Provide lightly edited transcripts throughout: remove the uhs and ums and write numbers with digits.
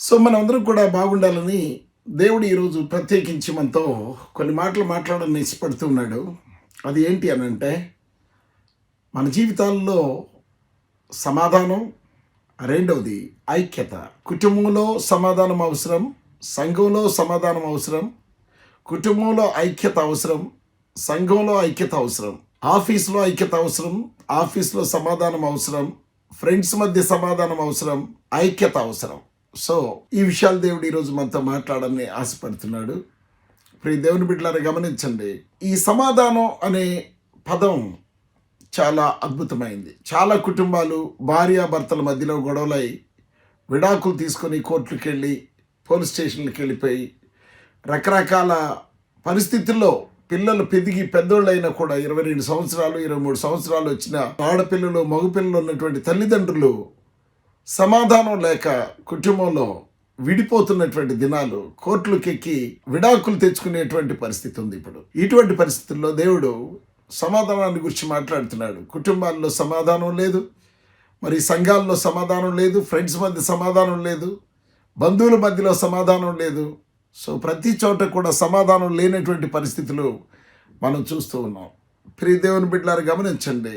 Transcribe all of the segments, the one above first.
మనందరం కూడా బాగుండాలని దేవుడు ఈరోజు ప్రత్యేకించి మనతో కొన్ని మాటలు మాట్లాడాలని ఇష్టపడుతూ ఉన్నాడు. అది ఏంటి అనంటే, మన జీవితాల్లో సమాధానం, రెండవది ఐక్యత. కుటుంబంలో సమాధానం అవసరం, సంఘంలో సమాధానం అవసరం, కుటుంబంలో ఐక్యత అవసరం, సంఘంలో ఐక్యత అవసరం, ఆఫీస్లో ఐక్యత అవసరం, ఆఫీస్లో సమాధానం అవసరం, ఫ్రెండ్స్ మధ్య సమాధానం అవసరం, ఐక్యత అవసరం. ఈ విషయాలు దేవుడు ఈరోజు మనతో మాట్లాడాలని ఆశపడుతున్నాడు. ప్రియ దేవుని బిడ్డలారా, గమనించండి. ఈ సమాధానం అనే పదం చాలా అద్భుతమైంది. చాలా కుటుంబాలు భార్యాభర్తల మధ్యలో గొడవలై విడాకులు తీసుకొని కోర్టులకు వెళ్ళి పోలీస్ స్టేషన్లకు వెళ్ళిపోయి రకరకాల పరిస్థితుల్లో పిల్లలు పెరిగి పెద్దోళ్ళైనా కూడా 22 సంవత్సరాలు 23 సంవత్సరాలు వచ్చిన ఆడపిల్లలు మగపిల్లలు ఉన్నటువంటి తల్లిదండ్రులు సమాధానం లేక కుటుంబంలో విడిపోతున్నటువంటి దినాలు, కోర్టులకు ఎక్కి విడాకులు తెచ్చుకునేటువంటి పరిస్థితి ఉంది ఇప్పుడు. ఇటువంటి పరిస్థితుల్లో దేవుడు సమాధానాన్ని గురించి మాట్లాడుతున్నాడు. కుటుంబాల్లో సమాధానం లేదు, మరి సంఘాల్లో సమాధానం లేదు, ఫ్రెండ్స్ మధ్య సమాధానం లేదు, బంధువుల మధ్యలో సమాధానం లేదు. ప్రతి చోట కూడా సమాధానం లేనటువంటి పరిస్థితులు మనం చూస్తూ ఉన్నాం. ప్రియ దేవుని బిడ్డలారా, గమనించండి.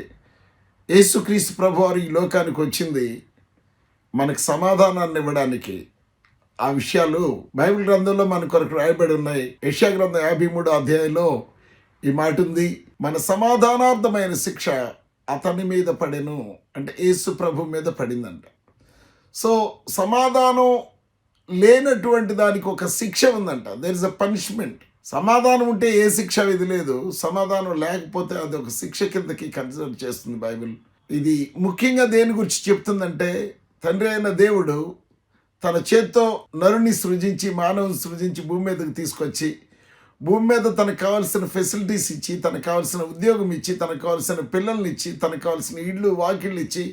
యేసుక్రీస్తు ప్రభువారు ఈ లోకానికి వచ్చింది మనకు సమాధానాన్ని ఇవ్వడానికి. ఆ విషయాలు బైబిల్ గ్రంథంలో మన కొరకు రాయబడి ఉన్నాయి. యెషయా గ్రంథం 53వ అధ్యాయంలో ఈ మాట ఉంది, మన సమాధానార్థమైన శిక్ష అతని మీద పడెను, అంటే యేసు ప్రభు మీద పడిందంట. సమాధానం లేనటువంటి దానికి ఒక శిక్ష ఉందంట. There is a punishment. సమాధానం ఉంటే ఏ శిక్ష విధి లేదు, సమాధానం లేకపోతే అది ఒక శిక్ష కిందకి కన్సిడర్ చేస్తుంది బైబిల్. ఇది ముఖ్యంగా దేని గురించి చెప్తుందంటే, తండ్రి అయిన దేవుడు తన చేత్తో నరుని సృజించి, మానవుని సృజించి భూమి మీదకి తీసుకొచ్చి, భూమి మీద తనకు కావాల్సిన ఫెసిలిటీస్ ఇచ్చి, తనకు కావాల్సిన ఉద్యోగం ఇచ్చి, తనకు కావాల్సిన పిల్లల్ని ఇచ్చి, తనకు కావాల్సిన ఇళ్ళు వాకిళ్ళు ఇచ్చి,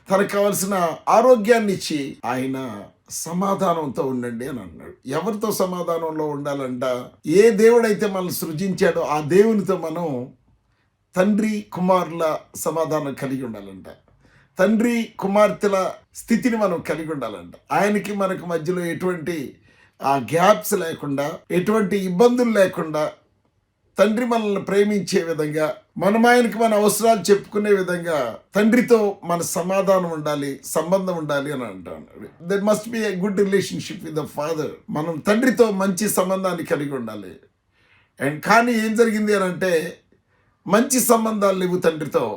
తనకు కావాల్సిన ఆరోగ్యాన్ని ఇచ్చి, ఆయన సమాధానంతో ఉండండి అని అన్నాడు. ఎవరితో సమాధానంలో ఉండాలంట? ఏ దేవుడైతే మనల్ని సృజించాడో ఆ దేవునితో మనం తండ్రి కుమారుల సమాధానం కలిగి ఉండాలంట. తండ్రి కుమార్తెల స్థితిని మనం కలిగి ఉండాలంట. ఆయనకి మనకు మధ్యలో ఎటువంటి గ్యాప్స్ లేకుండా, ఎటువంటి ఇబ్బందులు లేకుండా, తండ్రి మనల్ని ప్రేమించే విధంగా, మనం ఆయనకి మన అవసరాలు చెప్పుకునే విధంగా తండ్రితో మన సమాధానం ఉండాలి, సంబంధం ఉండాలి అని అంటాడు. There must be a good relationship with the father. మనం తండ్రితో మంచి సంబంధాన్ని కలిగి ఉండాలి. కానీ ఏం జరిగింది అని అంటే, మంచి సంబంధాలు లేవు తండ్రితో.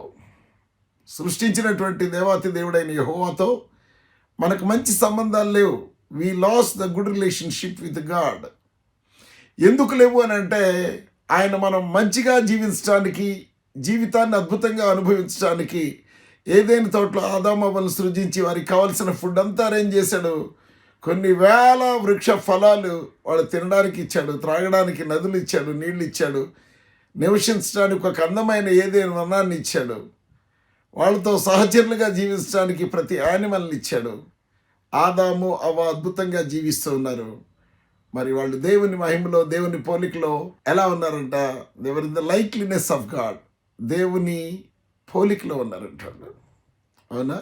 సృష్టించినటువంటి దేవాతి దేవుడైన యెహోవాతో మనకు మంచి సంబంధాలు లేవు. We lose the good relationship with God. ఎందుకు లేవు అని అంటే, ఆయన మనం మంచిగా జీవించడానికి, జీవితాన్ని అద్భుతంగా అనుభవించడానికి ఏదైనా తోటలో ఆదామవ్వలను సృజించి వారికి కావాల్సిన ఫుడ్ అంతా అరేంజ్ చేశాడు. కొన్ని వేల వృక్ష ఫలాలు వాళ్ళు తినడానికి ఇచ్చాడు, త్రాగడానికి నదులు ఇచ్చాడు, నీళ్ళు ఇచ్చాడు, నివసించడానికి ఒక అందమైన ఏదైనా వనాన్ని ఇచ్చాడు, వాళ్ళతో సహచరులుగా జీవించడానికి ప్రతి యానిమల్ని ఇచ్చాడు. ఆదాము అవ్వ అద్భుతంగా జీవిస్తూ ఉన్నారు. మరి వాళ్ళు దేవుని మహిమలో, దేవుని పోలికలో ఎలా ఉన్నారంట? They were in the likeliness of God. దేవుని పోలికలో ఉన్నారంటాడు. అవునా?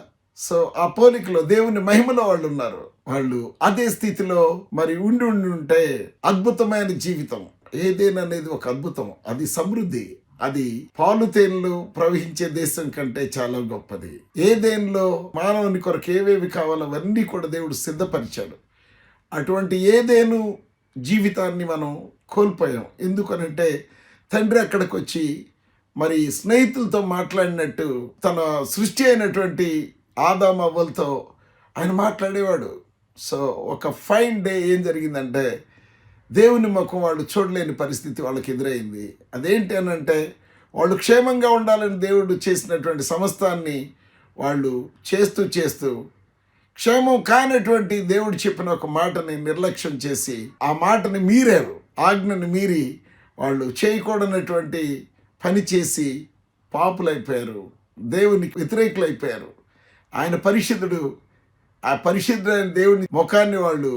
ఆ పోలికలో దేవుని మహిమలో వాళ్ళు ఉన్నారు. వాళ్ళు అదే స్థితిలో మరి ఉండి ఉంటే అద్భుతమైన జీవితం. ఏదేనా అనేది ఒక అద్భుతం. అది సమృద్ధి. అది పాలు తేనెలు ప్రవహించే దేశం కంటే చాలా గొప్పది. ఏదేన్లో మానవుని కొరకు ఏవేవి కావాలో అవన్నీ కూడా దేవుడు సిద్ధపరిచాడు. అటువంటి ఏదేను జీవితాన్ని మనం కోల్పోయాం. ఎందుకనంటే, తండ్రి అక్కడికి వచ్చి మరి స్నేహితులతో మాట్లాడినట్టు తన సృష్టి అయినటువంటి ఆదాము అవ్వలతో ఆయన మాట్లాడేవాడు. ఒక ఫైన్ డే ఏం జరిగిందంటే, దేవుని ముఖం వాళ్ళు చూడలేని పరిస్థితి వాళ్ళకి ఎదురైంది. అదేంటి అని అంటే, వాళ్ళు క్షేమంగా ఉండాలని దేవుడు చేసినటువంటి సమస్తాన్ని వాళ్ళు చేస్తూ క్షేమం కానటువంటి దేవుడు చెప్పిన ఒక మాటని నిర్లక్ష్యం చేసి, ఆ మాటని మీరారు. ఆజ్ఞని మీరి వాళ్ళు చేయకూడనటువంటి పని చేసి పాపులైపోయారు, దేవునికి వ్యతిరేకులైపోయారు. ఆయన పరిశుద్ధుడు. ఆ పరిశుద్ధుడైన దేవుని ముఖాన్ని వాళ్ళు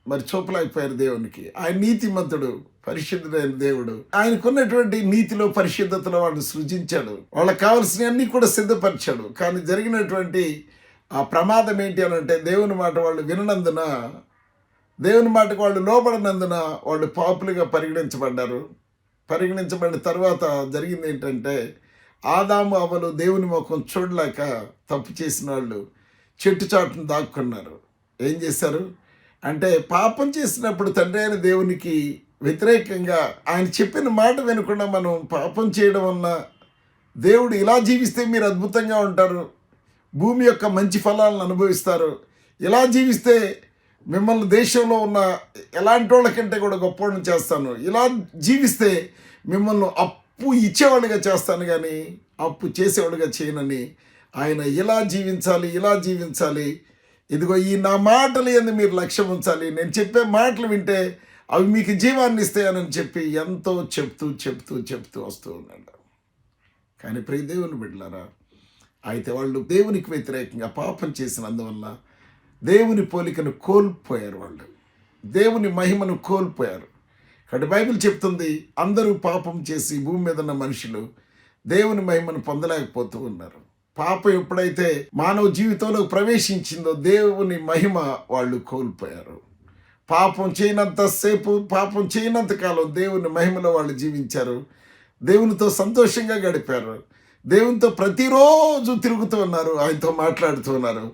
మరి చూపలేకపోయారు దేవునికి. ఆయన నీతిమంతుడు, పరిశుద్ధుడైన దేవుడు. ఆయనకున్నటువంటి నీతిలో, పరిశుద్ధతలో వాళ్ళు సృజించాడు. వాళ్ళకి కావాల్సినవన్నీ కూడా సిద్ధపరిచాడు. కానీ జరిగినటువంటి ఆ ప్రమాదం ఏంటి అని అంటే, దేవుని మాట వాళ్ళు విననందున దేవుని మాటకు వాళ్ళు లోబడినందున వాళ్ళు పాపులుగా పరిగణించబడ్డారు. పరిగణించబడిన తర్వాత జరిగింది ఏంటంటే, ఆదాము అవ్వలు దేవుని ముఖం చూడలేక తప్పు చేసిన వాళ్ళు చెట్టు చాటును దాక్కున్నారు. ఏం చేశారు అంటే, పాపం చేసినప్పుడు తండ్రి అయిన దేవునికి వ్యతిరేకంగా ఆయన చెప్పిన మాట వినకుండా మనం పాపం చేయడం వలన దేవుడు ఇలా జీవిస్తే మీరు అద్భుతంగా ఉంటారు, భూమి యొక్క మంచి ఫలాలను అనుభవిస్తారు, ఇలా జీవిస్తే మిమ్మల్ని దేశంలో ఉన్న ఎలాంటి వాళ్ళకంటే కూడా గొప్పవాళ్ళని చేస్తాను, ఇలా జీవిస్తే మిమ్మల్ని అప్పు ఇచ్చేవాళ్ళుగా చేస్తాను కానీ అప్పు చేసేవాళ్ళుగా చేయనని ఆయన ఇలా జీవించాలి, ఇలా జీవించాలి, ఇదిగో ఈ నా మాటలు ఏంది మీరు లక్ష్యం ఉంచాలి, నేను చెప్పే మాటలు వింటే అవి మీకు జీవాన్ని ఇస్తాయని చెప్పి ఎంతో చెప్తూ చెప్తూ చెప్తూ వస్తూ ఉన్నాడు. కానీ ప్రియ దేవుని బిడ్డలారా, అయితే వాళ్ళు దేవునికి వ్యతిరేకంగా పాపం చేసినందువల్ల దేవుని పోలికను కోల్పోయారు. వాళ్ళు దేవుని మహిమను కోల్పోయారు. కాబట్టి బైబిల్ చెప్తుంది, అందరూ పాపం చేసి భూమి మీద ఉన్న మనుషులు దేవుని మహిమను పొందలేకపోతూ ఉన్నారు. పాపం ఎప్పుడైతే మానవ జీవితంలో ప్రవేశించిందో దేవుని మహిమ వాళ్ళు కోల్పోయారు. పాపం చేయనంతసేపు, పాపం చేయనంత కాలం దేవుని మహిమలో వాళ్ళు జీవించారు. దేవునితో సంతోషంగా గడిపారు. దేవునితో ప్రతిరోజు తిరుగుతూ ఉన్నారు, ఆయనతో మాట్లాడుతూ ఉన్నారు.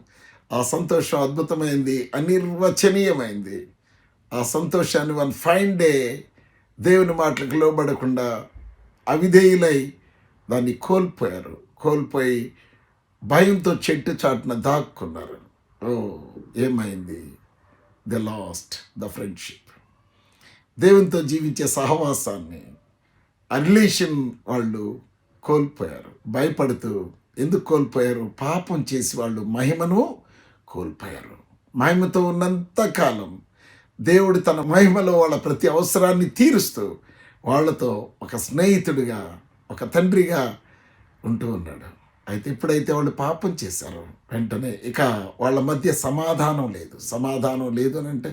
ఆ సంతోషం అద్భుతమైంది, అనిర్వచనీయమైంది. ఆ సంతోషాన్ని వన్ ఫైన్ డే దేవుని మాటలకు లోబడకుండా అవిధేయులై దాన్ని కోల్పోయారు. కోల్పోయి భయంతో చెట్టు చాటున దాక్కున్నారు. ఓ, ఏమైంది? The last the friendship. దేవునితో జీవించే సహవాసాన్ని, ఆ రిలేషన్ వాళ్ళు కోల్పోయారు. భయపడుతూ ఎందుకు కోల్పోయారు? పాపం చేసి వాళ్ళు మహిమను కోల్పోయారు. మహిమతో ఉన్నంత కాలం దేవుడు తన మహిమలో వాళ్ళ ప్రతి అవసరాన్ని తీరుస్తూ వాళ్ళతో ఒక స్నేహితుడిగా, ఒక తండ్రిగా ఉంటూ ఉన్నాడు. అయితే ఎప్పుడైతే వాళ్ళు పాపం చేశారో వెంటనే ఇక వాళ్ళ మధ్య సమాధానం లేదు. సమాధానం లేదు అని అంటే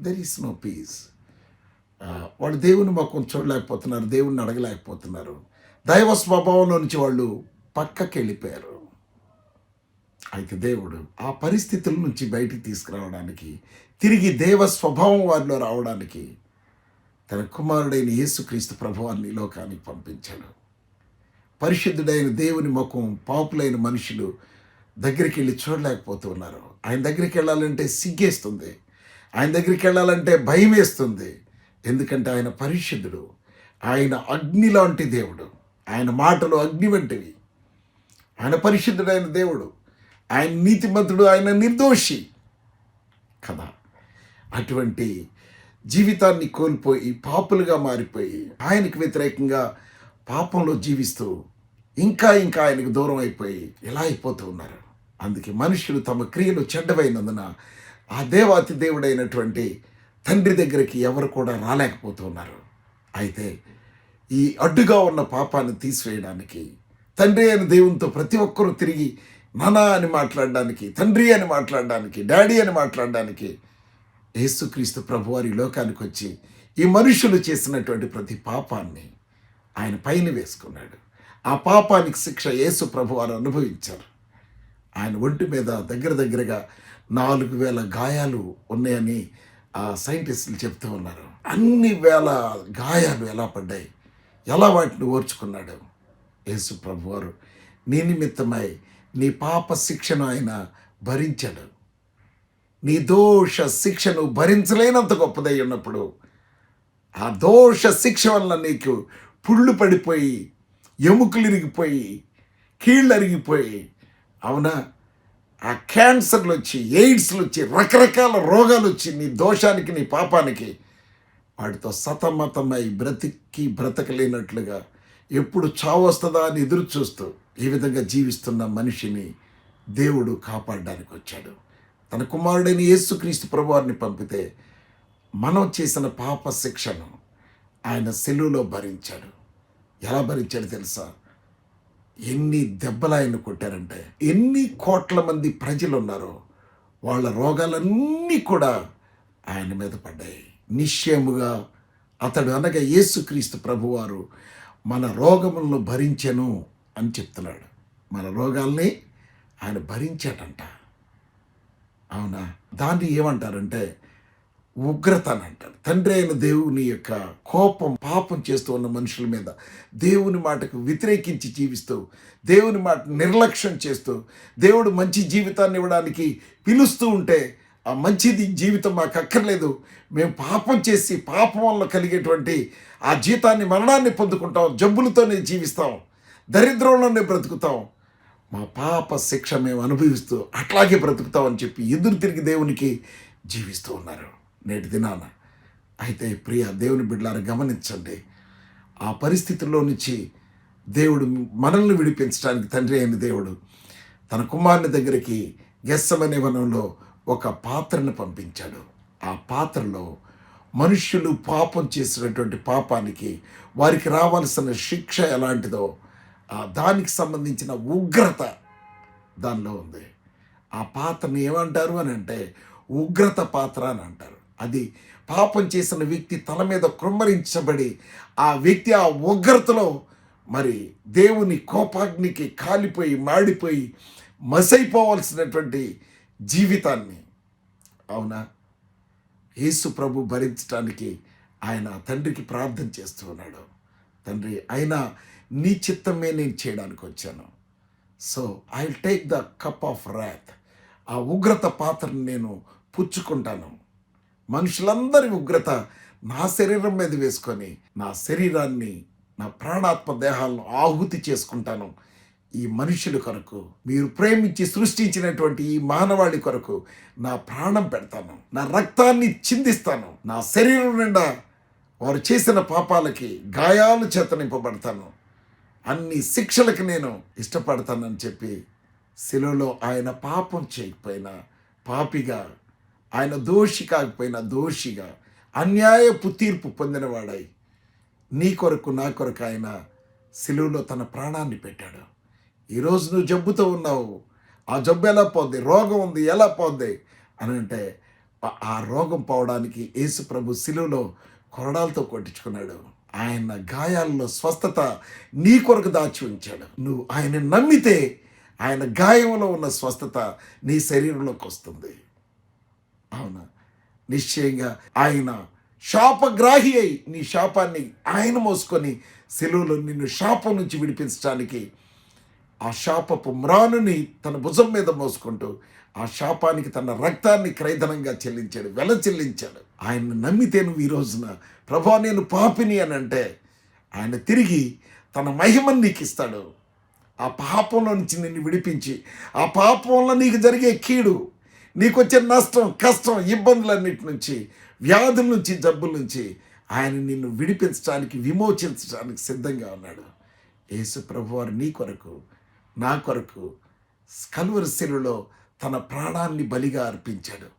దెర్ ఈస్ నో పీస్. వాళ్ళు దేవుని ముఖం చూడలేకపోతున్నారు, దేవుణ్ణి అడగలేకపోతున్నారు. దైవ స్వభావంలో నుంచి వాళ్ళు పక్కకి వెళ్ళిపోయారు. అయితే దేవుడు ఆ పరిస్థితుల నుంచి బయటికి తీసుకురావడానికి, తిరిగి దేవ స్వభావం వారిలో రావడానికి తన కుమారుడైన యేసుక్రీస్తు ప్రభువాన్ని ఈ లోకానికి పంపించాడు. పరిశుద్ధుడైన దేవుని ముఖం పాపులైన మనుషులు దగ్గరికి వెళ్ళి చూడలేకపోతున్నారు. ఆయన దగ్గరికి వెళ్ళాలంటే సిగ్గేస్తుంది, ఆయన దగ్గరికి వెళ్ళాలంటే భయం వేస్తుంది. ఎందుకంటే ఆయన పరిశుద్ధుడు, ఆయన అగ్ని లాంటి దేవుడు, ఆయన మాటలు అగ్ని వంటివి. ఆయన పరిశుద్ధుడైన దేవుడు, ఆయన నీతిమంతుడు, ఆయన నిర్దోషి కదా. అటువంటి జీవితాన్ని కోల్పోయి పాపులుగా మారిపోయి ఆయనకు వ్యతిరేకంగా పాపంలో జీవిస్తూ ఇంకా ఇంకా ఆయనకు దూరం అయిపోయి ఇలా అయిపోతూ ఉన్నారు. అందుకే మనుషులు తమ క్రియలు చెడ్డవైనందున ఆ దేవాతి దేవుడైనటువంటి తండ్రి దగ్గరికి ఎవరు కూడా రాలేకపోతున్నారు. అయితే ఈ అడ్డుగా ఉన్న పాపాన్ని తీసివేయడానికి, తండ్రి అయిన దేవునితో ప్రతి ఒక్కరూ తిరిగి నానా అని మాట్లాడడానికి, తండ్రి అని మాట్లాడడానికి, డాడీ అని మాట్లాడడానికి యేసుక్రీస్తు ప్రభువారి లోకానికి వచ్చి ఈ మనుషులు చేసినటువంటి ప్రతి పాపాన్ని ఆయన పైన వేసుకున్నాడు. ఆ పాపానికి శిక్ష యేసు ప్రభువారు అనుభవించారు. ఆయన ఒంటి మీద దగ్గర దగ్గరగా 4,000 గాయాలు ఉన్నాయని ఆ సైంటిస్టులు చెప్తూ ఉన్నారు. అన్ని వేల గాయాలు ఎలా పడ్డాయి, ఎలా వాటిని ఓర్చుకున్నాడు యేసు ప్రభువారు. నీ నిమిత్తమై నీ పాప శిక్షను ఆయన భరించాడు. నీ దోష శిక్షను భరించలేనంత గొప్పదై ఉన్నప్పుడు ఆ దోష శిక్ష వల్ల నీకు పుళ్ళు పడిపోయి, ఎముకలు ఇరిగిపోయి, కీళ్ళు అరిగిపోయి, అవునా, ఆ క్యాన్సర్లు వచ్చి, ఎయిడ్స్లు వచ్చి, రకరకాల రోగాలు వచ్చి నీ దోషానికి, నీ పాపానికి వాటితో సతమతమై బ్రతకలేనట్లుగా ఎప్పుడు చావు వస్తుందా అని ఎదురు చూస్తూ ఈ విధంగా జీవిస్తున్న మనిషిని దేవుడు కాపాడడానికి వచ్చాడు. తన కుమారుడైన యేసుక్రీస్తు ప్రభువారిని పంపితే మనం చేసిన పాప శిక్షను ఆయన సిలువలో భరించాడు. ఎలా భరించాడు తెలుసా? ఎన్ని దెబ్బలు ఆయన కొట్టారంటే, ఎన్ని కోట్ల మంది ప్రజలు ఉన్నారో వాళ్ళ రోగాలన్నీ కూడా ఆయన మీద పడ్డాయి. నిశ్చయముగా అతడు అనగా యేసుక్రీస్తు ప్రభువారు మన రోగములను భరించెను అని చెప్తున్నాడు. మన రోగాల్ని ఆయన భరించాడంట. అవునా? దాన్ని ఏమంటారంటే ఉగ్రత అని అంటారు. తండ్రి అయిన దేవుని యొక్క కోపం, పాపం చేస్తూ ఉన్న మనుషుల మీద, దేవుని మాటకు వ్యతిరేకించి జీవిస్తూ, దేవుని మాట నిర్లక్ష్యం చేస్తూ, దేవుడు మంచి జీవితాన్ని ఇవ్వడానికి పిలుస్తూ ఉంటే ఆ మంచిది జీవితం మాకు అక్కర్లేదు, మేము పాపం చేసి పాపం వల్ల కలిగేటువంటి ఆ జీతాన్ని, మరణాన్ని పొందుకుంటాం, జబ్బులతోనే జీవిస్తాం, దరిద్రంలోనే బ్రతుకుతాం, మా పాప శిక్ష మేము అనుభవిస్తూ అట్లాగే బ్రతుకుతామని చెప్పి ఎదురు తిరిగి దేవునికి జీవిస్తూ ఉన్నారు నేటి దినాన. అయితే ప్రియ దేవుని బిడ్డలారా, గమనించండి, ఆ పరిస్థితుల్లో నుంచి దేవుడు మనల్ని విడిపించడానికి తండ్రి అయిన దేవుడు తన కుమారుని దగ్గరికి గెస్సమనే వనంలో ఒక పాత్రను పంపించాడు. ఆ పాత్రలో మనుష్యులు పాపం చేసినటువంటి పాపానికి వారికి రావాల్సిన శిక్ష ఎలాంటిదో దానికి సంబంధించిన ఉగ్రత దానిలో ఉంది. ఆ పాత్రని ఏమంటారు అని అంటే ఉగ్రత పాత్ర అని అంటారు. అది పాపం చేసిన వ్యక్తి తల మీద కృమ్మరించబడి ఆ వ్యక్తి ఆ ఉగ్రతలో మరి దేవుని కోపాగ్నికి కాలిపోయి మాడిపోయి మసైపోవాల్సినటువంటి జీవితాన్ని, అవునా, యేసు ప్రభు భరించడానికి ఆయన తండ్రికి ప్రార్థన చేస్తూ ఉన్నాడు. తండ్రి, అయినా నీ చిత్తమే నేను చేయడానికి వచ్చాను. So I will take the cup of wrath. ఆ ఉగ్రత పాత్రను నేను పుచ్చుకుంటాను. మనుషులందరి ఉగ్రత నా శరీరం మీద వేసుకొని నా శరీరాన్ని, నా ప్రాణాత్మ దేహాలను ఆహుతి చేసుకుంటాను. ఈ మనుషుల కొరకు, మీరు ప్రేమించి సృష్టించినటువంటి ఈ మానవాళి కొరకు నా ప్రాణం పెడతాను, నా రక్తాన్ని చిందిస్తాను, నా శరీరం నిండా వారు చేసిన పాపాలకి గాయాలు చేత నింపబడతాను, అన్ని శిక్షలకు నేను ఇష్టపడతానని చెప్పి శిలువలో ఆయన పాపం చేయకపోయినా పాపిగా, ఆయన దోషి కాకపోయినా దోషిగా, అన్యాయపు తీర్పు పొందినవాడై నీ కొరకు నా కొరకు ఆయన శిలువలో తన ప్రాణాన్ని పెట్టాడు. ఈరోజు నువ్వు జబ్బుతో ఉన్నావు, ఆ జబ్బు ఎలా పోద్ది, రోగం ఉంది ఎలా పోద్ది అని అంటే ఆ రోగం పోవడానికి యేసు ప్రభు శిలువలో కొరడాలతో కొట్టించుకున్నాడు. ఆయన గాయాల్లో స్వస్థత నీ కొరకు దాచి ఉంచాడు. నువ్వు ఆయన నమ్మితే ఆయన గాయంలో ఉన్న స్వస్థత నీ శరీరంలోకి వస్తుంది. అవునా, నిశ్చయంగా ఆయన శాపగ్రాహి అయి నీ శాపాన్ని ఆయన మోసుకొని శిలువలో నిన్ను శాపం నుంచి విడిపించడానికి ఆ శాపపు మ్రానుని తన భుజం మీద మోసుకుంటూ ఆ శాపానికి తన రక్తాన్ని క్రైదనంగా చెల్లించాడు, వెల చెల్లించాడు. ఆయన్ని నమ్మితే నువ్వు ఈ రోజున ప్రభా నేను పాపిని అని అంటే ఆయన తిరిగి తన మహిమను నీకు ఇస్తాడు. ఆ పాపంలో నుంచి నిన్ను విడిపించి, ఆ పాపంలో నీకు జరిగే కీడు, నీకు వచ్చే నష్టం, కష్టం, ఇబ్బందులన్నిటి నుంచి, వ్యాధుల నుంచి, జబ్బుల నుంచి ఆయన నిన్ను విడిపించడానికి, విమోచించడానికి సిద్ధంగా ఉన్నాడు. యేసు ప్రభువారు నీ కొరకు, నా కొరకు కలువరి శిలువలో తన ప్రాణాన్ని బలిగా అర్పించాడు.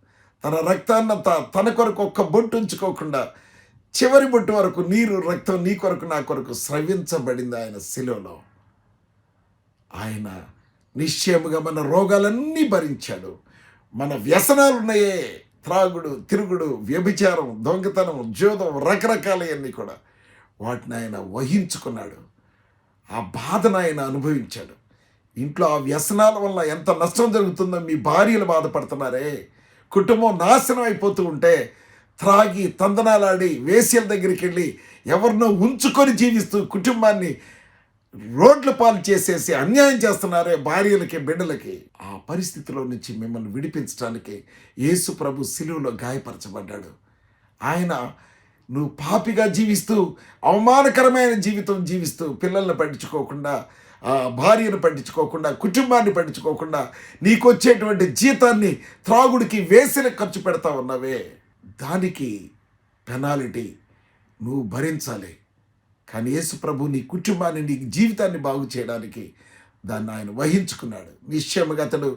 తన రక్తాన్నంతా తన కొరకు ఒక్క బొట్టు ఉంచుకోకుండా చివరి బొట్టు వరకు నీరు, రక్తం నీ కొరకు నా కొరకు స్రవించబడింది ఆయన శిలువలో. ఆయన నిశ్చయముగా మన రోగాలన్నీ భరించాడు. మన వ్యసనాలు ఉన్నాయే, త్రాగుడు, తిరుగుడు, వ్యభిచారం, దొంగతనం, జూదం, రకరకాలవన్నీ కూడా వాటిని ఆయన వహించుకున్నాడు. ఆ బాధను ఆయన అనుభవించాడు. ఇంట్లో ఆ వ్యసనాల వల్ల ఎంత నష్టం జరుగుతుందో మీ భార్యలు బాధపడుతున్నారే, కుటుంబం నాశనం అయిపోతూ ఉంటే త్రాగి తందనాలాడి వేశ్యల దగ్గరికి వెళ్ళి ఎవరినో ఉంచుకొని జీవిస్తూ కుటుంబాన్ని రోడ్ల పాలు చేసేసి అన్యాయం చేస్తున్నారే భార్యలకి, బిడ్డలకి. ఆ పరిస్థితిలో నుంచి మిమ్మల్ని విడిపించడానికి యేసు ప్రభు శిలువలో గాయపరచబడ్డాడు. ఆయన నువ్వు పాపిగా జీవిస్తూ, అవమానకరమైన జీవితం జీవిస్తూ, పిల్లల్ని పట్టించుకోకుండా, భార్యను పట్టించుకోకుండా, కుటుంబాన్ని పట్టించుకోకుండా, నీకు వచ్చేటువంటి జీతాన్ని త్రాగుడికి, వేసిన ఖర్చు పెడతా ఉన్నవే, దానికి పెనాలిటీ నువ్వు భరించాలి. కానీ యేసు ప్రభు నీ కుటుంబాన్ని, నీ జీవితాన్ని బాగు చేయడానికి దాన్ని ఆయన వహించుకున్నాడు. నిశ్చయముగా అతడు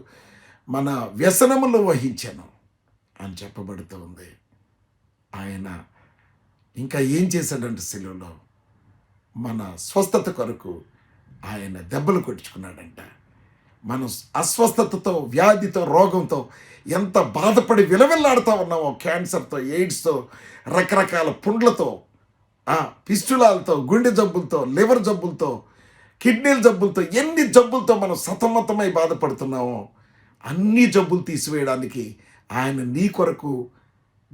మన వ్యసనములో వహించాను అని చెప్పబడుతూ ఉంది. ఆయన ఇంకా ఏం చేశాడంటే శిలువలో మన స్వస్థత కొరకు ఆయన దెబ్బలు కొట్టించుకున్నాడంట. మనం అస్వస్థతతో, వ్యాధితో, రోగంతో ఎంత బాధపడి విలవిల్లాడుతూ ఉన్నామో, క్యాన్సర్తో, ఎయిడ్స్తో, రకరకాల పుండ్లతో, పిస్టులాలతో, గుండె జబ్బులతో, లివర్ జబ్బులతో, కిడ్నీల జబ్బులతో, ఎన్ని జబ్బులతో మనం సతమతమై బాధపడుతున్నామో అన్ని జబ్బులు తీసివేయడానికి ఆయన నీ కొరకు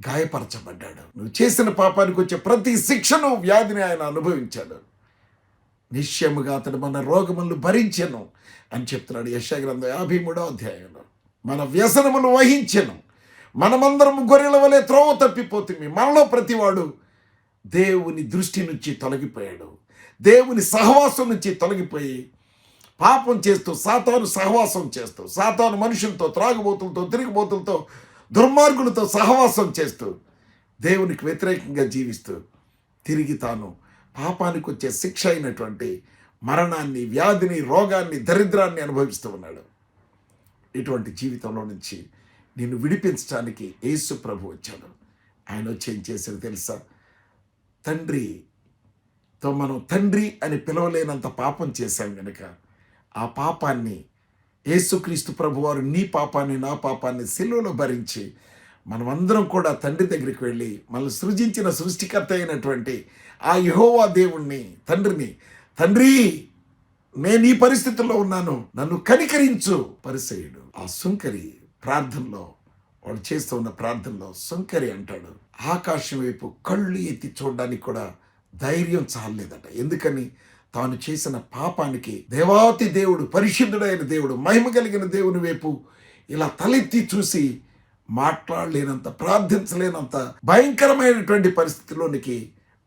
గాయపరచబడ్డాడు. నువ్వు చేసిన పాపానికి వచ్చే ప్రతి శిక్షను, వ్యాధిని ఆయన అనుభవించాడు. నిశ్చయముగా అతడు మన రోగములను భరించెను అని చెప్తున్నాడు యెషయా గ్రంథం 53వ అధ్యాయంలో. మన వ్యసనములు వహించెను, మనమందరం గొర్రెల వలె త్రోవ తప్పిపోతుంది. మనలో ప్రతివాడు దేవుని దృష్టి నుంచి తొలగిపోయాడు, దేవుని సహవాసం నుంచి తొలగిపోయి పాపం చేస్తూ, సాతాను సహవాసం చేస్తూ, సాతాను మనుషులతో, త్రాగుబోతులతో, తిరిగిబోతులతో, దుర్మార్గులతో సహవాసం చేస్తూ, దేవునికి వ్యతిరేకంగా జీవిస్తూ, తిరిగి తాను పాపానికి వచ్చే శిక్ష అయినటువంటి మరణాన్ని, వ్యాధిని, రోగాన్ని, దరిద్రాన్ని అనుభవిస్తూ ఉన్నాడు. ఇటువంటి జీవితంలో నుంచి నిన్ను విడిపించడానికి యేసు ప్రభు వచ్చాడు. ఆయన వచ్చి ఏం చేశాడు తెలుసా? తండ్రితో మనం తండ్రి అని పిలవలేనంత పాపం చేశాం గనుక ఆ పాపాన్ని యేసుక్రీస్తు ప్రభువారు నీ పాపాన్ని, నా పాపాన్ని సిలువలో భరించి మనమందరం కూడా తండ్రి దగ్గరికి వెళ్ళి మనల్ని సృజించిన సృష్టికర్త అయినటువంటి ఆ యెహోవా దేవుణ్ణి, తండ్రిని, తండ్రి నేను ఈ పరిస్థితుల్లో ఉన్నాను, నన్ను కనికరించు. పరిసయ్యుడు ఆ సుంకరి ప్రార్థనలో, వాడు చేస్తూ ఉన్న ప్రార్థనలో సుంకరి అంటాడు, ఆకాశం వైపు కళ్ళు ఎత్తి చూడడానికి కూడా ధైర్యం చాలలేదట. ఎందుకని? తాను చేసిన పాపానికి దేవాతి దేవుడు, పరిశుద్ధుడైన దేవుడు, మహిమ కలిగిన దేవుని వైపు ఇలా తలెత్తి చూసి మాట్లాడలేనంత, ప్రార్థించలేనంత భయంకరమైనటువంటి పరిస్థితిలోనికి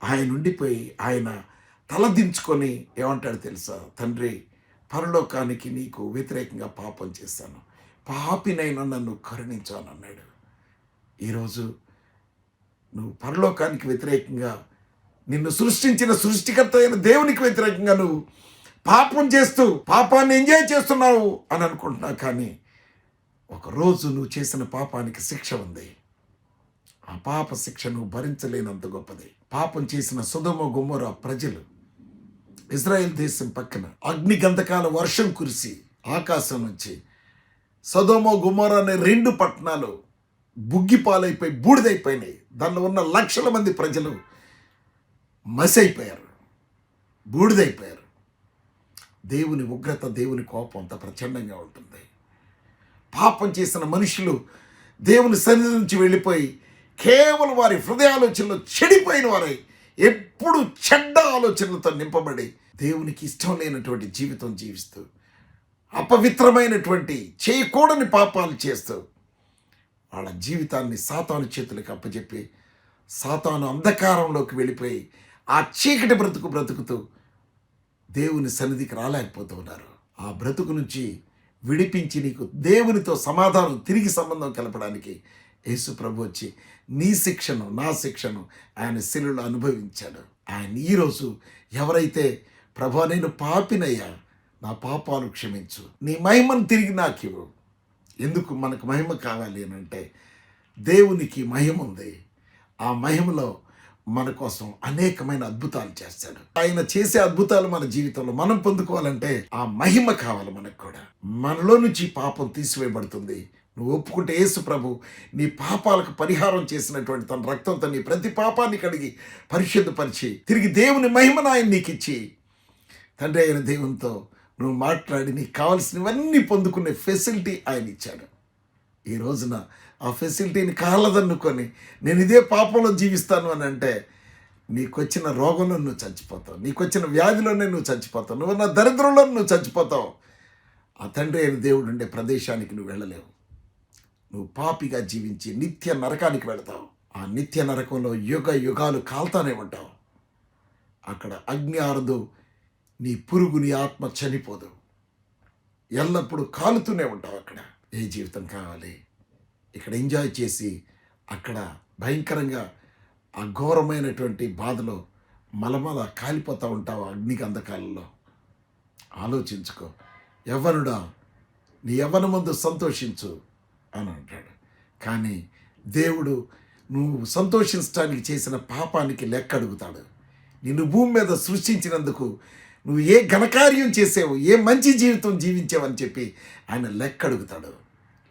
ఆయన ఉండిపోయి ఆయన తలదించుకొని ఏమంటాడు తెలుసా? తండ్రి, పరలోకానికి నీకు వ్యతిరేకంగా పాపం చేశాను, పాపినైనా నన్ను కరుణించాను అన్నాడు. ఈరోజు నువ్వు పరలోకానికి వ్యతిరేకంగా, నిన్ను సృష్టించిన సృష్టికర్త అయిన దేవునికి వ్యతిరేకంగా నువ్వు పాపం చేస్తూ పాపాన్ని ఎంజాయ్ చేస్తున్నావు అని అనుకుంటున్నావు. కానీ ఒకరోజు నువ్వు చేసిన పాపానికి శిక్ష ఉంది. ఆ పాప శిక్ష నువ్వు భరించలేనంత గొప్పది. పాపం చేసిన సొదొమ గొమొర్రా ప్రజలు ఇజ్రాయెల్ దేశం పక్కన అగ్ని గంధకాల వర్షం కురిసి ఆకాశం నుంచి సొదొమ గొమొర్రా అనే 2 పట్టణాలు బుగ్గిపాలైపోయి బూడిదైపోయినాయి. దానిలో ఉన్న లక్షల మంది ప్రజలు మసైపోయారు, బూడిదైపోయారు. దేవుని ఉగ్రత, దేవుని కోపం అంత ప్రచండంగా ఉంటుంది. పాపం చేసిన మనుషులు దేవుని సన్నిధి నుంచి వెళ్ళిపోయి కేవలం వారి హృదయాలోచనలో చెడిపోయిన వారై, ఎప్పుడు చెడ్డ ఆలోచనలతో నింపబడి దేవునికి ఇష్టం లేనటువంటి జీవితం జీవిస్తూ, అపవిత్రమైనటువంటి చేయకూడని పాపాలు చేస్తూ వాళ్ళ జీవితాన్ని సాతాను చేతులకు అప్పచెప్పి సాతాను అంధకారంలోకి వెళ్ళిపోయి ఆ చీకటి బ్రతుకుతూ దేవుని సన్నిధికి రాలేకపోతూ ఉన్నారు. ఆ బ్రతుకు నుంచి విడిపించి నీకు దేవునితో సమాధానం, తిరిగి సంబంధం కలపడానికి యేసు ప్రభు వచ్చి నీ శిక్షను, నా శిక్షను ఆయన శిలువలో అనుభవించాడు. ఆయన ఈరోజు ఎవరైతే ప్రభు నేను పాపినయ్యా, నా పాపాలు క్షమించు, నీ మహిమను తిరిగి నాకు ఇవ్వు. ఎందుకు మనకు మహిమ కావాలి అని అంటే, దేవునికి మహిమ ఉంది. ఆ మహిమలో మన కోసం అనేకమైన అద్భుతాలు చేస్తాడు. ఆయన చేసే అద్భుతాలు మన జీవితంలో మనం పొందుకోవాలంటే ఆ మహిమ కావాలి. మనకు కూడా మనలో నుంచి పాపం తీసివేయబడుతుంది. నువ్వు ఒప్పుకుంటే యేసు ప్రభు నీ పాపాలకు పరిహారం చేసినటువంటి తన రక్తంతో నీ ప్రతి పాపాన్ని కడిగి పరిశుద్ధపరిచి తిరిగి దేవుని మహిమను ఆయన నీకు ఇచ్చి తండ్రి అయిన దేవునితో నువ్వు మాట్లాడి నీకు కావాల్సినవన్నీ పొందుకునే ఫెసిలిటీ ఆయన ఇచ్చాడు. ఈ రోజున ఆ ఫెసిలిటీని కాలదన్నుకొని నేను ఇదే పాపంలో జీవిస్తాను అని అంటే నీకు వచ్చిన రోగంలో నువ్వు చచ్చిపోతావు, నీకు వచ్చిన వ్యాధిలోనే నువ్వు చచ్చిపోతావు, నువ్వు నా దరిద్రంలో నువ్వు చచ్చిపోతావు. ఆ తండ్రి అయిన దేవుడు ఉండే ప్రదేశానికి నువ్వు వెళ్ళలేవు. నువ్వు పాపిగా జీవించి నిత్య నరకానికి వెళతావు. ఆ నిత్య నరకంలో యుగ యుగాలు కాల్తానే ఉంటావు. అక్కడ అగ్ని ఆరదు, నీ పురుగు, నీ ఆత్మ చనిపోదు, ఎల్లప్పుడూ కాలుతూనే ఉంటావు. అక్కడ ఏ జీవితం కావాలి? ఇక్కడ ఎంజాయ్ చేసి అక్కడ భయంకరంగా ఆ ఘోరమైనటువంటి బాధలో మలమల కాలిపోతూ ఉంటావు అగ్ని గంధకాలలో. ఆలోచించుకో. యవ్వనుడా, నీ యవ్వన ముందు సంతోషించు అని అంటాడు. కానీ దేవుడు నువ్వు సంతోషించడానికి చేసిన పాపానికి లెక్క అడుగుతాడు. నిన్ను భూమి మీద సృష్టించినందుకు నువ్వు ఏ ఘనకార్యం చేసావు, ఏ మంచి జీవితం జీవించావని చెప్పి ఆయన లెక్క అడుగుతాడు.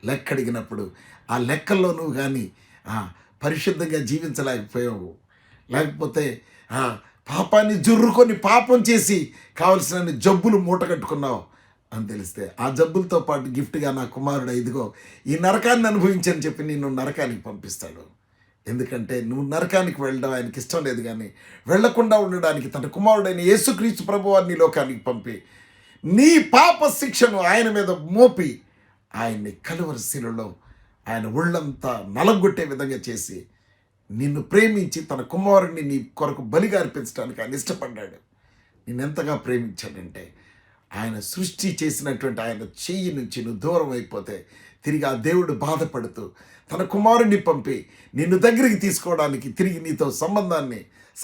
లెక్క అడిగినప్పుడు ఆ లెక్కల్లో నువ్వు కానీ పరిశుద్ధంగా జీవించలేకపోయావు, లేకపోతే పాపాన్ని జుర్రుకొని పాపం చేసి కావలసిన జబ్బులు మూటగట్టుకున్నావు అని తెలిస్తే ఆ జబ్బులతో పాటు గిఫ్ట్గా నా కుమారుడు ఇదిగో ఈ నరకాన్ని అనుభవించని చెప్పి నిన్ను నరకానికి పంపిస్తాడు. ఎందుకంటే నువ్వు నరకానికి వెళ్ళడం ఆయనకి ఇష్టం లేదు, కానీ వెళ్లకుండా ఉండడానికి తన కుమారుడైన యేసుక్రీస్తు ప్రభువారిని లోకానికి పంపి నీ పాప శిక్షను ఆయన మీద మోపి ఆయన్ని కలువరి శిలువలో ఆయన ఒళ్ళంతా నలగొట్టే విధంగా చేసి నిన్ను ప్రేమించి తన కుమారుడిని నీ కొరకు బలిగా అర్పించడానికి ఆయన ఇష్టపడ్డాడు. నిన్నెంతగా ప్రేమించాడంటే ఆయన సృష్టి చేసినటువంటి ఆయన చెయ్యి నుంచి నువ్వు దూరం అయిపోతే తిరిగి ఆ దేవుడు బాధపడుతూ తన కుమారుడిని పంపి నిన్ను దగ్గరికి తీసుకోవడానికి, తిరిగి నీతో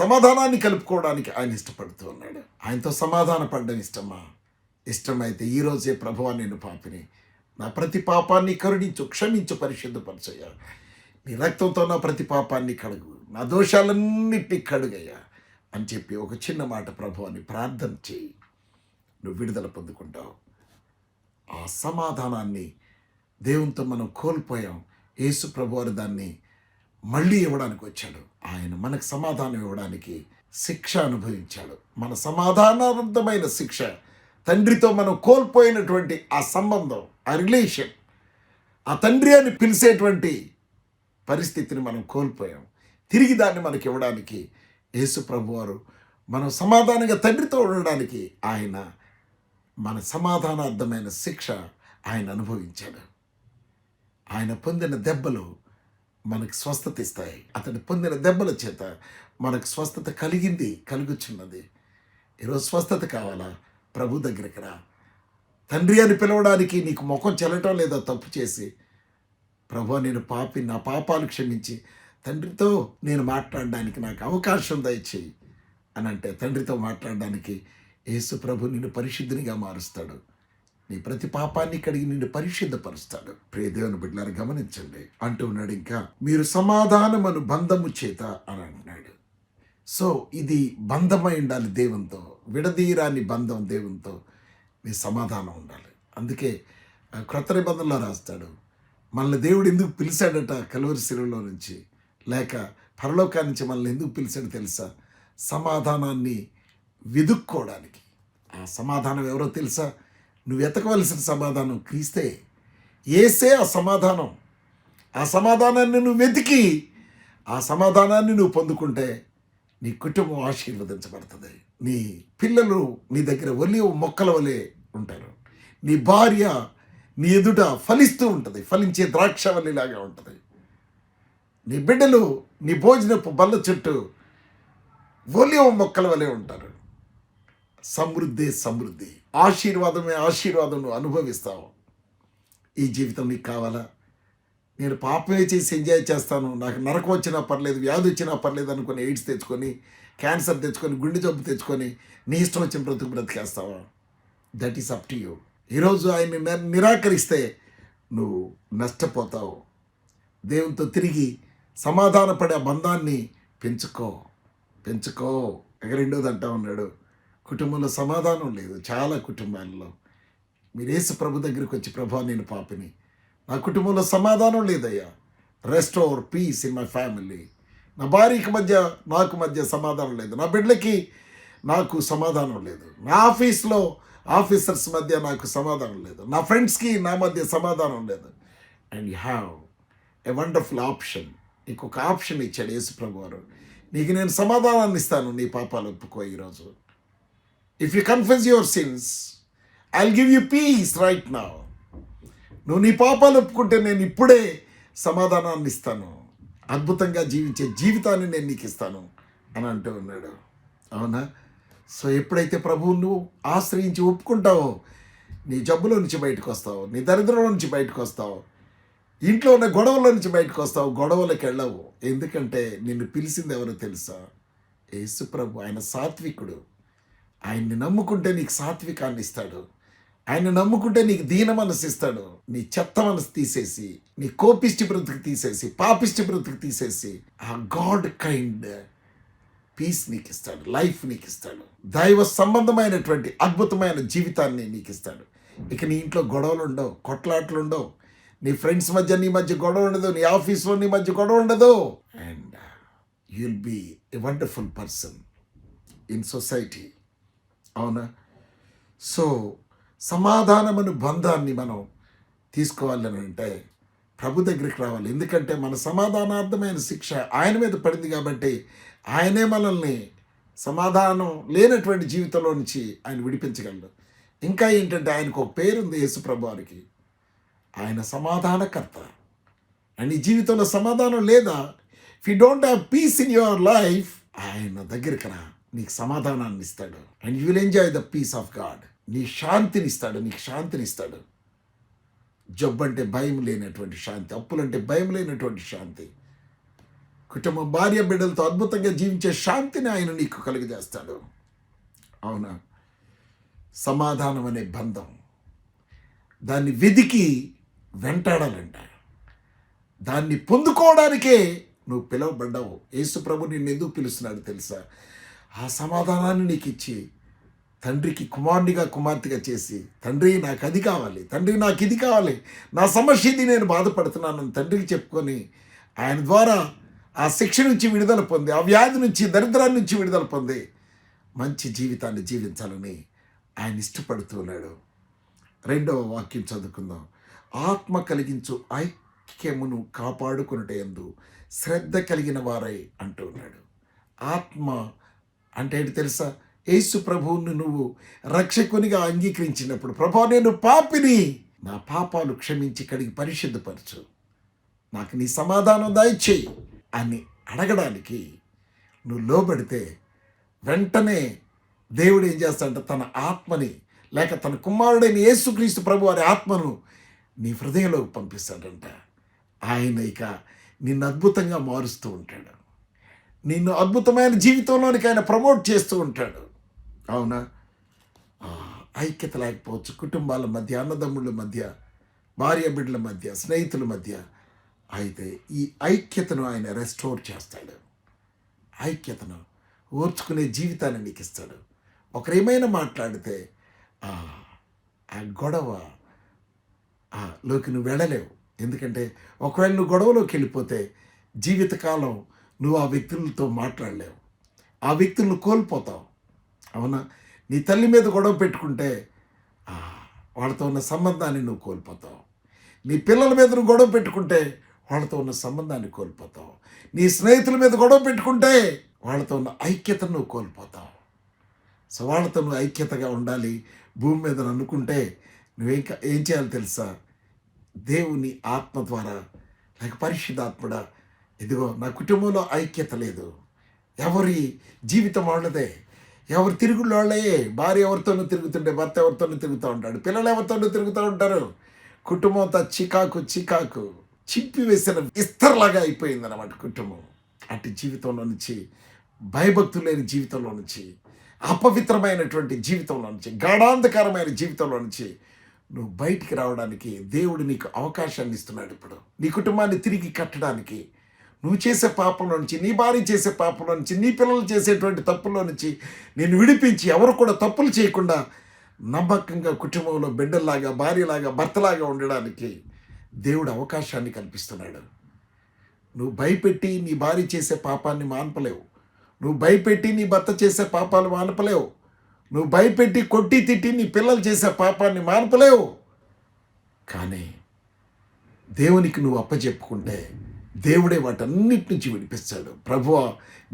సమాధానాన్ని కలుపుకోవడానికి ఆయన ఇష్టపడుతూ ఉన్నాడు. ఆయనతో సమాధాన పడడం ఇష్టమా? ఇష్టమైతే ఈరోజే ప్రభువా నేను పాపిని, నా ప్రతి పాపాన్ని కరుణించు, క్షమించు, పరిశుద్ధపరచయ్యా. నీ రక్తంతో నా ప్రతి పాపాన్ని కడుగు, నా దోషాలన్నిటినీ కడుగయ్యా అని చెప్పి ఒక చిన్న మాట ప్రభువాని ప్రార్థన చేయి. నువ్వు విడుదల పొందుకుంటావు. ఆ సమాధానాన్ని దేవునితో మనం కోల్పోయాం. యేసు ప్రభువారు దాన్ని మళ్ళీ ఇవ్వడానికి వచ్చాడు. ఆయన మనకు సమాధానం ఇవ్వడానికి శిక్ష అనుభవించాడు. మన సమాధానార్థమైన శిక్ష, తండ్రితో మనం కోల్పోయినటువంటి ఆ సంబంధం, ఆ రిలేషన్, ఆ తండ్రి అని పిలిచేటువంటి పరిస్థితిని మనం కోల్పోయాం. తిరిగి దాన్ని మనకి ఇవ్వడానికి యేసు ప్రభువారు మనం సమాధానంగా తండ్రితో ఉండడానికి ఆయన మన సమాధానార్థమైన శిక్ష ఆయన అనుభవించాడు. ఆయన పొందిన దెబ్బలు మనకు స్వస్థత ఇస్తాయి. అతడు పొందిన దెబ్బల చేత మనకు స్వస్థత కలుగుచున్నది. ఈరోజు స్వస్థత కావాలా? ప్రభు దగ్గరికి రా. తండ్రి అని పిలవడానికి నీకు ముఖం చెల్లటం లేదా? తప్పు చేసి ప్రభు నేను పాపి, నా పాపాలు క్షమించి తండ్రితో నేను మాట్లాడడానికి నాకు అవకాశం దయచేయి అని అంటే తండ్రితో మాట్లాడడానికి యేసు ప్రభు నిన్ను పరిశుద్ధినిగా మారుస్తాడు. నీ ప్రతి పాపాన్ని కడిగి నిన్ను పరిశుద్ధపరుస్తాడు. ప్రియ దేవుని బిడ్డలారా గమనించండి. అంటూ ఉన్నాడు ఇంకా, మీరు సమాధానమను బంధము చేత అని అంటున్నాడు. సో ఇది బంధమై ఉండాలి దేవునితో, విడదీరాని బంధం దేవునితో. నీ సమాధానం ఉండాలి. అందుకే క్రొత్త నిబంధనలో రాస్తాడు, మనల్ని దేవుడు ఎందుకు పిలిచాడట కలువరి శిలువలో నుంచి, లేక పరలోకాన్ని నుంచి మనల్ని ఎందుకు పిలిచాడో తెలుసా? సమాధానాన్ని వెదుక్కోవడానికి. ఆ సమాధానం ఎవరో తెలుసా? నువ్వు వెతకవలసిన సమాధానం క్రీస్తే. యేసే ఆ సమాధానం. ఆ సమాధానాన్ని నువ్వు వెతికి ఆ సమాధానాన్ని నువ్వు పొందుకుంటే నీ కుటుంబం ఆశీర్వదించబడుతుంది. నీ పిల్లలు నీ దగ్గర ఒలివ మొక్కల వలె ఉంటారు. నీ భార్య నీ ఎదుట ఫలిస్తూ ఉంటుంది, ఫలించే ద్రాక్షవల్లిలాగా ఉంటుంది. నీ బిడ్డలు నీ భోజనపు బల్ల చుట్టూ ఒలివ మొక్కల వలె ఉంటారు. సమృద్ధి, ఆశీర్వాదమే ఆశీర్వాదం నువ్వు అనుభవిస్తావు. ఈ జీవితం నీకు కావాలా? నేను పాపమే చేసి ఎంజాయ్ చేస్తాను, నాకు నరకం వచ్చినా పర్లేదు, వ్యాధి వచ్చినా పర్లేదు అనుకుని ఎయిడ్స్ తెచ్చుకొని, క్యాన్సర్ తెచ్చుకొని, గుండె జబ్బు తెచ్చుకొని నీ ఇష్టం వచ్చిన బ్రతికేస్తావా? That is up to you. ఈరోజు ఆయన్ని నిరాకరిస్తే నువ్వు నష్టపోతావు. దేవునితో తిరిగి సమాధానపడే బంధాన్ని పెంచుకో. రెండోది అంటా ఉన్నాడు, కుటుంబంలో సమాధానం లేదు. చాలా కుటుంబాల్లో మీరు యేసు ప్రభు దగ్గరికి వచ్చి, ప్రభా నేను పాపిని, నా కుటుంబంలో సమాధానం లేదయ్యా, restore peace in my family. నా భార్యకి నాకు మధ్య సమాధానం లేదు, నా బిడ్డలకి నాకు సమాధానం లేదు, నా ఆఫీస్లో ఆఫీసర్స్ మధ్య నాకు సమాధానం లేదు, నా ఫ్రెండ్స్కి నా మధ్య సమాధానం లేదు. And you have a wonderful option. నీకు ఒక ఆప్షన్ ఇచ్చాడు యేసు ప్రభు వారు. నీకు నేను సమాధానాన్ని ఇస్తాను. నీ పాపాలు ఒప్పుకో ఈరోజు. If you confess your sins, I'll give you peace right now. నువ్వు నీ పాపాలు ఒప్పుకుంటే నేను ఇప్పుడే సమాధానాన్ని ఇస్తాను, అద్భుతంగా జీవించే జీవితాన్ని నేను నీకు ఇస్తాను అని అంటూ ఉన్నాడు. అవునా? సో ఎప్పుడైతే ప్రభువు నువ్వు ఆశ్రయించి ఒప్పుకుంటావో, నీ జబ్బులో నుంచి బయటకు వస్తావు, నీ దరిద్రంలో నుంచి బయటకు వస్తావు, ఇంట్లో ఉన్న గొడవల నుంచి బయటకు వస్తావు. గొడవలకు వెళ్ళవు. ఎందుకంటే నిన్ను పిలిచింది ఎవరో తెలుసా? యేసు ప్రభు. ఆయన సాత్వికుడు. ఆయన్ని నమ్ముకుంటే నీకు సాత్వికాన్ని ఇస్తాడు. ఆయన నమ్ముకుంటే నీకు దీన మనసు ఇస్తాడు. నీ చెత్త మనసు తీసేసి, నీ కోపిష్టి బ్రతుకు తీసేసి, పాపిష్టి బ్రతుకు తీసేసి ఆ గాడ్ కైండ్ పీస్ నీకు ఇస్తాడు, లైఫ్ నీకు ఇస్తాడు, దైవ సంబంధమైనటువంటి అద్భుతమైన జీవితాన్ని నీకు ఇస్తాడు. ఇక నీ ఇంట్లో గొడవలు ఉండవు, కొట్లాట్లు ఉండవు, నీ ఫ్రెండ్స్ మధ్య నీ మధ్య గొడవ ఉండదు, నీ ఆఫీస్లో నీ మధ్య గొడవ ఉండదు. And you'll be a wonderful person in society. అవునా? సో సమాధానమను బంధాన్ని మనం తీసుకోవాలని అంటే ప్రభు దగ్గరికి రావాలి. ఎందుకంటే మన సమాధానార్థమైన శిక్ష ఆయన మీద పడింది కాబట్టి ఆయనే మనల్ని సమాధానం లేనటువంటి జీవితంలో నుంచి ఆయన విడిపించగలడు. ఇంకా ఏంటంటే ఆయనకు ఒక పేరుంది, యేసు ప్రభు వారికి. ఆయన సమాధానకర్త. అండ్ ఈ జీవితంలో సమాధానం లేదా, if you don't have peace in your life, ఆయన దగ్గరికి రా, నీకు సమాధానాన్ని ఇస్తాడు. And you will enjoy the peace of God. నీ శాంతిని ఇస్తాడు, నీకు శాంతిని ఇస్తాడు. జబ్బు అంటే భయం లేనటువంటి శాంతి, అప్పులంటే భయం లేనటువంటి శాంతి, కుటుంబం భార్య బిడ్డలతో అద్భుతంగా జీవించే శాంతిని ఆయన నీకు కలిగజేస్తాడు. అవునా? సమాధానం అనే బంధం, దాన్ని వెదికి వెంటాడాలంట. దాన్ని పొందుకోవడానికే నువ్వు పిలువబడ్డావు. యేసు ప్రభు నిన్ను ఎందుకు పిలుస్తున్నాడు తెలుసా? ఆ సమాధానాన్ని నీకు ఇచ్చి తండ్రికి కుమారునిగా కుమార్తెగా చేసి, తండ్రి నాకు అది కావాలి, తండ్రి నాకు ఇది కావాలి, నా సమస్య ఇది, నేను బాధపడుతున్నాను తండ్రికి చెప్పుకొని ఆయన ద్వారా ఆ శిక్ష నుంచి విడుదల పొంది, ఆ వ్యాధి నుంచి, దరిద్రాన్ని నుంచి విడుదల పొంది మంచి జీవితాన్ని జీవించాలని ఆయన ఇష్టపడుతూ ఉన్నాడు. 2వ వాక్యం చదువుకుందాం. ఆత్మ కలిగించు ఐక్యమును కాపాడుకున్నట యందు శ్రద్ధ కలిగిన వారై అంటూ ఉన్నాడు. ఆత్మ అంటే ఏంటి తెలుసా? యేసు ప్రభువుని నువ్వు రక్షకునిగా అంగీకరించినప్పుడు, ప్రభు నేను పాపిని, నా పాపాలు క్షమించి కడిగి పరిశుద్ధపరచు, నాకు నీ సమాధానం దయచేయి అని అడగడానికి నువ్వు లోబడితే వెంటనే దేవుడు ఏం చేస్తాడంటే తన ఆత్మని, లేక తన కుమారుడైన యేసుక్రీస్తు ప్రభు వారి ఆత్మను నీ హృదయంలోకి పంపిస్తాడంట. ఆయన ఇక నిన్ను అద్భుతంగా మారుస్తూ ఉంటాడు. నిన్ను అద్భుతమైన జీవితంలోనికి ఆయన ప్రమోట్ చేస్తూ ఉంటాడు. అవునా? ఐక్యత లేకపోవచ్చు కుటుంబాల మధ్య, అన్నదమ్ముళ్ళ మధ్య, భార్య బిడ్డల మధ్య, స్నేహితుల మధ్య. అయితే ఈ ఐక్యతను ఆయన రెస్టోర్ చేస్తాడు. ఐక్యతను, ఓర్చుకునే జీవితాన్ని నీకు ఇస్తాడు. ఒకరేమైనా మాట్లాడితే ఆ గొడవ లోకి నువ్వు వెళ్ళలేవు. ఎందుకంటే ఒకవేళ నువ్వు గొడవలోకి వెళ్ళిపోతే జీవితకాలం నువ్వు ఆ వ్యక్తులతో మాట్లాడలేవు, ఆ వ్యక్తులను కోల్పోతావు. అవునా? నీ తల్లి మీద గొడవ పెట్టుకుంటే వాళ్ళతో ఉన్న సంబంధాన్ని నువ్వు కోల్పోతావు. నీ పిల్లల మీద నువ్వు గొడవ పెట్టుకుంటే వాళ్ళతో ఉన్న సంబంధాన్ని కోల్పోతావు. నీ స్నేహితుల మీద గొడవ పెట్టుకుంటే వాళ్ళతో ఉన్న ఐక్యతను నువ్వు కోల్పోతావు. సో వాళ్ళతో నువ్వు ఐక్యతగా ఉండాలి భూమి మీద అనుకుంటే ఏం చేయాలి తెలుసా? దేవుని ఆత్మ ద్వారా, లేక పరిశుద్ధాత్ముడా, ఇదిగో నా కుటుంబంలో ఐక్యత లేదు, ఎవరి జీవితం వాళ్ళదే, ఎవరు తిరుగుళ్ళు వాళ్ళే, భార్య ఎవరితోనూ తిరుగుతుంటే భర్త ఎవరితోనూ తిరుగుతూ ఉంటాడు, పిల్లలు ఎవరితోనూ తిరుగుతూ ఉంటారు, కుటుంబం అంతా చికాకు చింపివేసిన ఇస్తర్లాగా అయిపోయిందన్నమాట కుటుంబం. అటు జీవితంలో నుంచి, భయభక్తులు లేని జీవితంలో నుంచి, అపవిత్రమైనటువంటి జీవితంలో నుంచి, గాఢాంధకారమైన జీవితంలో నుంచి నువ్వు బయటికి రావడానికి దేవుడు నీకు అవకాశాన్ని ఇస్తున్నాడు. ఇప్పుడు నీ కుటుంబాన్ని తిరిగి కట్టడానికి, నువ్వు చేసే పాపంలో నుంచి, నీ భార్య చేసే పాపంలో నుంచి, నీ పిల్లలు చేసేటువంటి తప్పుల్లో నుంచి నేను విడిపించి, ఎవరు కూడా తప్పులు చేయకుండా నమ్మకంగా కుటుంబంలో బిడ్డల్లాగా, భార్యలాగా, భర్తలాగా ఉండడానికి దేవుడు అవకాశాన్ని కల్పిస్తున్నాడు. నువ్వు భయపెట్టి నీ భార్య చేసే పాపాన్ని మాన్పలేవు, నువ్వు భయపెట్టి నీ భర్త చేసే పాపాలు మాన్పలేవు, నువ్వు భయపెట్టి కొట్టి తిట్టి నీ పిల్లలు చేసే పాపాన్ని మాన్పలేవు. కానీ దేవునికి నువ్వు అప్పచెప్పుకుంటే దేవుడే వాటన్నిటి నుంచి విడిపిస్తాడు. ప్రభువా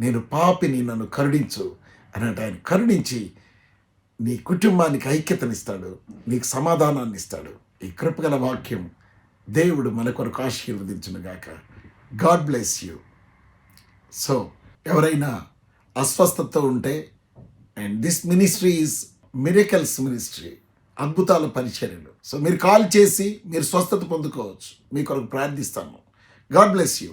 నేను పాపిని, నన్ను కరుణించు అని అంటే ఆయన కరుణించి నీ కుటుంబానికి ఐక్యతనిస్తాడు, నీకు సమాధానాన్ని ఇస్తాడు. ఈ కృపగల వాక్యం దేవుడు మన కొరకు ఆశీర్వదించునుగాక. God bless you. సో ఎవరైనా అస్వస్థతతో ఉంటే, and this ministry is miracles ministry, అద్భుతాల పరిచర్యలు. సో మీరు కాల్ చేసి మీరు స్వస్థత పొందుకోవచ్చు. మీ కొరకు ప్రార్థిస్తాను. God bless you.